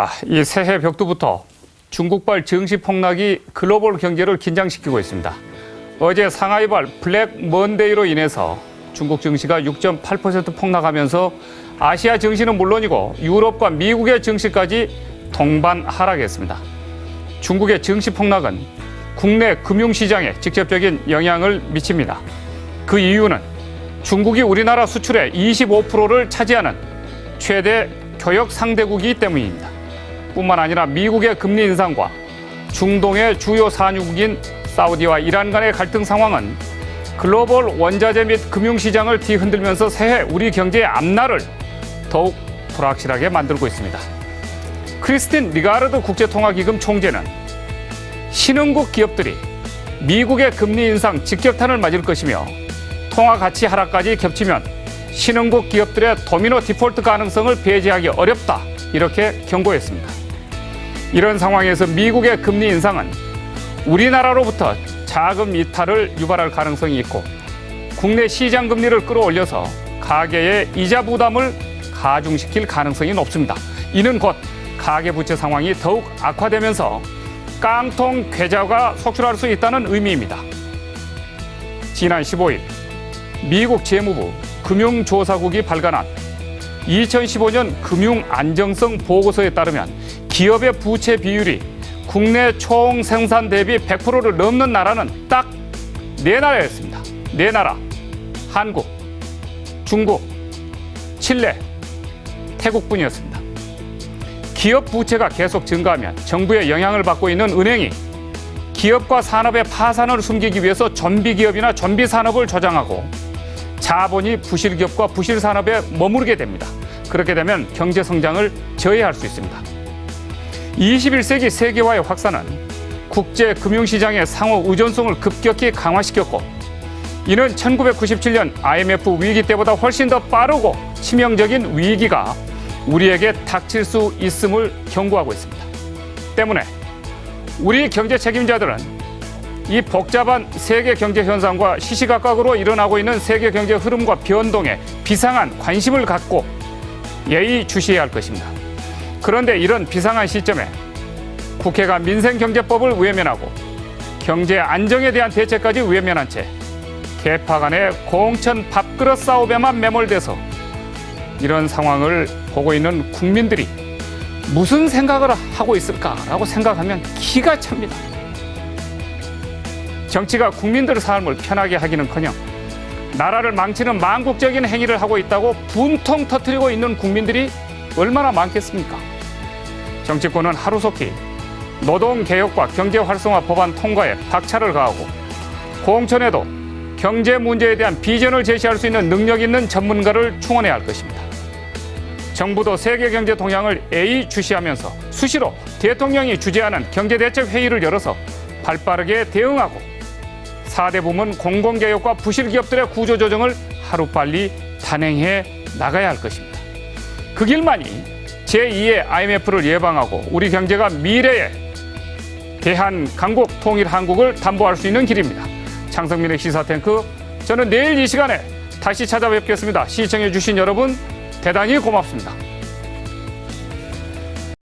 자, 이 새해 벽두부터 중국발 증시 폭락이 글로벌 경제를 긴장시키고 있습니다. 어제 상하이발 블랙 먼데이로 인해서 중국 증시가 6.8% 폭락하면서 아시아 증시는 물론이고 유럽과 미국의 증시까지 동반 하락했습니다. 중국의 증시 폭락은 국내 금융시장에 직접적인 영향을 미칩니다. 그 이유는 중국이 우리나라 수출의 25%를 차지하는 최대 교역 상대국이기 때문입니다. 뿐만 아니라 미국의 금리 인상과 중동의 주요 산유국인 사우디와 이란 간의 갈등 상황은 글로벌 원자재 및 금융시장을 뒤흔들면서 새해 우리 경제의 앞날을 더욱 불확실하게 만들고 있습니다. 크리스틴 리가르드 국제통화기금 총재는 신흥국 기업들이 미국의 금리 인상 직격탄을 맞을 것이며 통화 가치 하락까지 겹치면 신흥국 기업들의 도미노 디폴트 가능성을 배제하기 어렵다, 이렇게 경고했습니다. 이런 상황에서 미국의 금리 인상은 우리나라로부터 자금 이탈을 유발할 가능성이 있고 국내 시장 금리를 끌어올려서 가계의 이자 부담을 가중시킬 가능성이 높습니다. 이는 곧 가계부채 상황이 더욱 악화되면서 깡통 계좌가 속출할 수 있다는 의미입니다. 지난 15일 미국 재무부 금융조사국이 발간한 2015년 금융안정성 보고서에 따르면 기업의 부채 비율이 국내 총 생산 대비 100%를 넘는 나라는 딱 4나라였습니다. 4나라. 한국, 중국, 칠레, 태국뿐이었습니다. 기업 부채가 계속 증가하면 정부의 영향을 받고 있는 은행이 기업과 산업의 파산을 숨기기 위해서 좀비기업이나 좀비산업을 조장하고 자본이 부실기업과 부실산업에 머무르게 됩니다. 그렇게 되면 경제 성장을 저해할 수 있습니다. 21세기 세계화의 확산은 국제 금융시장의 상호 의존성을 급격히 강화시켰고 이는 1997년 IMF 위기 때보다 훨씬 더 빠르고 치명적인 위기가 우리에게 닥칠 수 있음을 경고하고 있습니다. 때문에 우리 경제 책임자들은 이 복잡한 세계 경제 현상과 시시각각으로 일어나고 있는 세계 경제 흐름과 변동에 비상한 관심을 갖고 예의주시해야 할 것입니다. 그런데 이런 비상한 시점에 국회가 민생경제법을 외면하고 경제 안정에 대한 대책까지 외면한 채 계파 간의 공천 밥그릇 싸움에만 매몰돼서 이런 상황을 보고 있는 국민들이 무슨 생각을 하고 있을까라고 생각하면 기가 찹니다. 정치가 국민들의 삶을 편하게 하기는커녕 나라를 망치는 망국적인 행위를 하고 있다고 분통 터뜨리고 있는 국민들이 얼마나 많겠습니까? 정치권은 하루속히 노동개혁과 경제활성화 법안 통과에 박차를 가하고 공천에도 경제 문제에 대한 비전을 제시할 수 있는 능력 있는 전문가를 충원해야 할 것입니다. 정부도 세계 경제 동향을 예의주시하면서 수시로 대통령이 주재하는 경제대책회의를 열어서 발빠르게 대응하고 4대 부문 공공개혁과 부실기업들의 구조조정을 하루빨리 단행해 나가야 할 것입니다. 그 길만이 제2의 IMF를 예방하고 우리 경제가 미래의 대한 강국 통일 한국을 담보할 수 있는 길입니다. 창성민의 시사탱크, 저는 내일 이 시간에 다시 찾아뵙겠습니다. 시청해 주신 여러분 대단히 고맙습니다.